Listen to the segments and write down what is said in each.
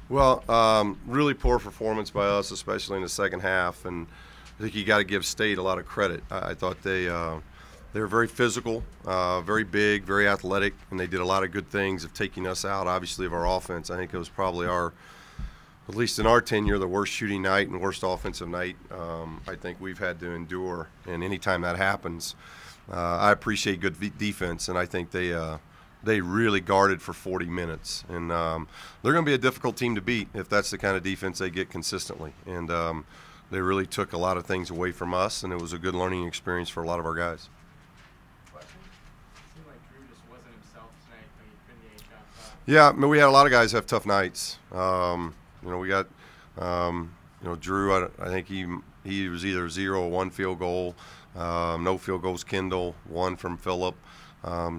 Well, really poor performance by us, especially in the second half, and I think you got to give State a lot of credit. I thought they were very physical, very big, very athletic, and they did a lot of good things of taking us out, obviously, of our offense. I think it was probably at least in our tenure, the worst shooting night and worst offensive night I think we've had to endure. And anytime that happens, I appreciate good defense, and I think they really guarded for 40 minutes. And they're going to be a difficult team to beat if that's the kind of defense they get consistently. And they really took a lot of things away from us, and it was a good learning experience for a lot of our guys. Yeah, I mean, we had a lot of guys have tough nights. We got, Drew. I think he was either 0 or 1 field goal. No field goals. Kendall, 1 from Phillip.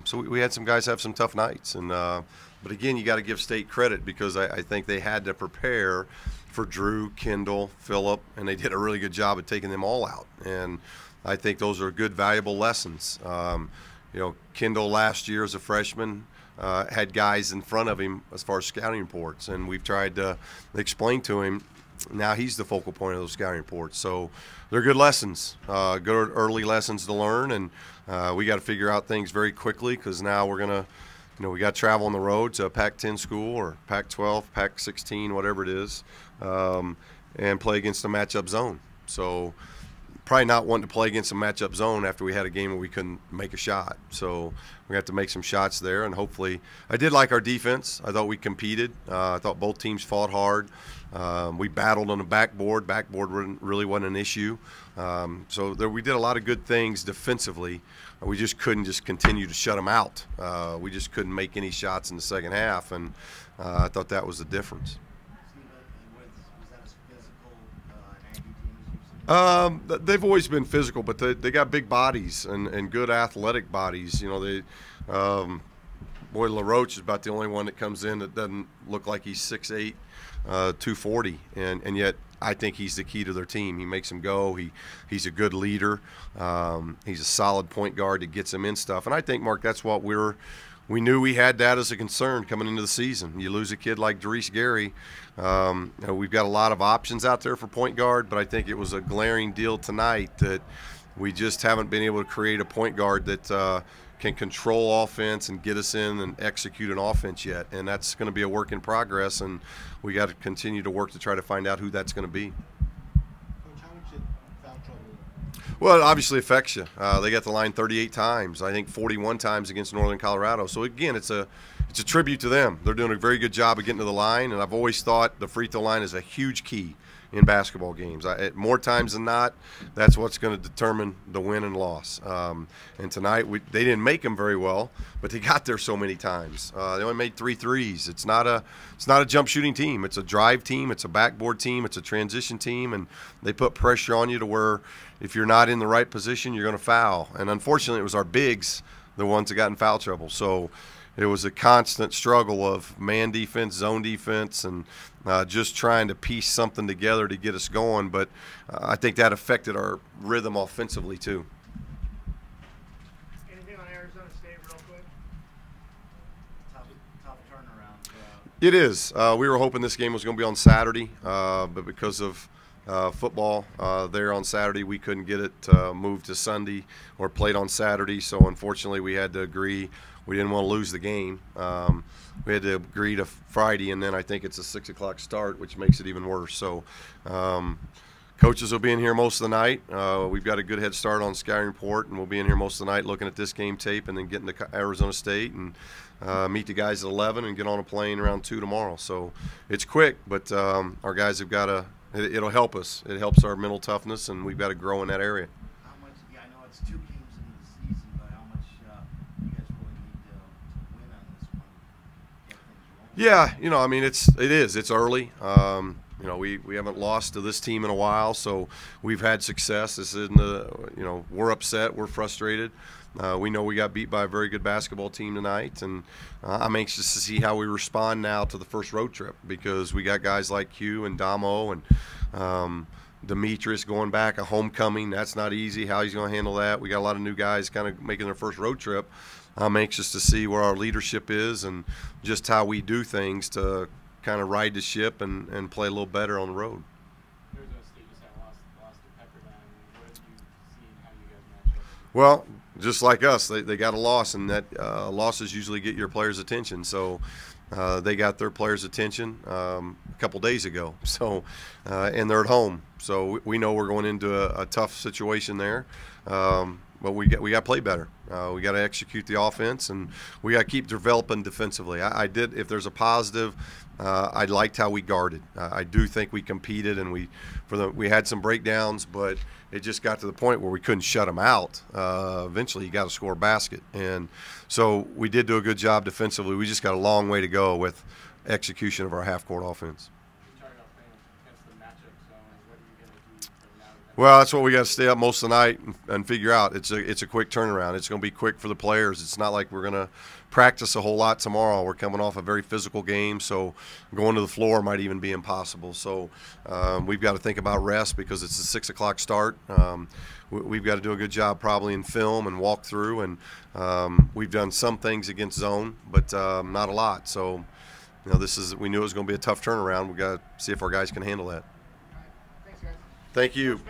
So we had some guys have some tough nights, and but again, you got to give State credit because I think they had to prepare for Drew, Kendall, Phillip, and they did a really good job of taking them all out. And I think those are good, valuable lessons. Kendall last year as a freshman had guys in front of him as far as scouting reports, and we've tried to explain to him now he's the focal point of those scouting reports. So they're good lessons, good early lessons to learn, and we got to figure out things very quickly because now we're going to, we got to travel on the road to a Pac-10 school or Pac-12, Pac-16, whatever it is, and play against a matchup zone. So probably not wanting to play against a matchup zone after we had a game where we couldn't make a shot. So we have to make some shots there, and hopefully I did like our defense. I thought we competed. I thought both teams fought hard. We battled on the backboard. Backboard really wasn't an issue. So we did a lot of good things defensively. We just couldn't just continue to shut them out. We just couldn't make any shots in the second half, and I thought that was the difference. They've always been physical, but they got big bodies and good athletic bodies. Boy, LaRoche is about the only one that comes in that doesn't look like he's 6'8", 240, and yet I think he's the key to their team. He makes them go. He's a good leader. He's a solid point guard that gets them in stuff. And I think, Mark, that's what we knew we had that as a concern coming into the season. You lose a kid like Darius Gary. We've got a lot of options out there for point guard, but I think it was a glaring deal tonight that we just haven't been able to create a point guard that can control offense and get us in and execute an offense yet. And that's going to be a work in progress, and we got to continue to work to try to find out who that's going to be. Coach, how much did foul trouble? Well, it obviously affects you. They got the line 38 times. I think 41 times against Northern Colorado. So again, it's a tribute to them. They're doing a very good job of getting to the line, and I've always thought the free throw line is a huge key in basketball games. More times than not, that's what's going to determine the win and loss. And tonight, they didn't make them very well, but they got there so many times. They only made 3 threes. It's not a jump shooting team. It's a drive team. It's a backboard team. It's a transition team, and they put pressure on you to where if you're not in the right position, you're going to foul. And unfortunately, it was our bigs, the ones that got in foul trouble. So it was a constant struggle of man defense, zone defense, and just trying to piece something together to get us going. But I think that affected our rhythm offensively too. Anything on Arizona State real quick? Tough turnaround. It is. We were hoping this game was going to be on Saturday, but because of football there on Saturday, we couldn't get it moved to Sunday or played on Saturday. So unfortunately, we had to agree. We didn't want to lose the game. We had to agree to Friday, and then I think it's a 6 o'clock start, which makes it even worse. So coaches will be in here most of the night. We've got a good head start on scouting report, and we'll be in here most of the night looking at this game tape and then getting to Arizona State and meet the guys at 11 and get on a plane around 2 tomorrow. So it's quick, but our guys have got to – it'll help us. It helps our mental toughness, and we've got to grow in that area. How much? Yeah, I know it's 2 games into the season, but how much you guys really need to win on this one? Get things rolling? Yeah, I mean, it's early. We haven't lost to this team in a while, so we've had success. This isn't we're upset, we're frustrated. We know we got beat by a very good basketball team tonight, and I'm anxious to see how we respond now to the first road trip because we got guys like Hugh and Damo and Demetrius going back, a homecoming. That's not easy. How he's going to handle that. We got a lot of new guys kind of making their first road trip. I'm anxious to see where our leadership is and just how we do things to kind of ride the ship and play a little better on the road. Arizona State just had lost to Pepperdine. What have you seen? How do you guys match up? Well, just like us, they got a loss, and that losses usually get your players' attention. So they got their players' attention a couple days ago. So and they're at home, so we know we're going into a tough situation there. But we got to play better. We got to execute the offense, and we got to keep developing defensively. I did. If there's a positive, I liked how we guarded. I do think we competed, and we had some breakdowns, but it just got to the point where we couldn't shut them out. Eventually, you got to score a basket, and so we did do a good job defensively. We just got a long way to go with execution of our half-court offense. Well, that's what we got to stay up most of the night and figure out. It's a quick turnaround. It's going to be quick for the players. It's not like we're going to practice a whole lot tomorrow. We're coming off a very physical game, so going to the floor might even be impossible. So we've got to think about rest because it's a 6 o'clock start. We've got to do a good job probably in film and walk through, and we've done some things against zone, but not a lot. So we knew it was going to be a tough turnaround. We got to see if our guys can handle that. Thanks, guys. Thank you.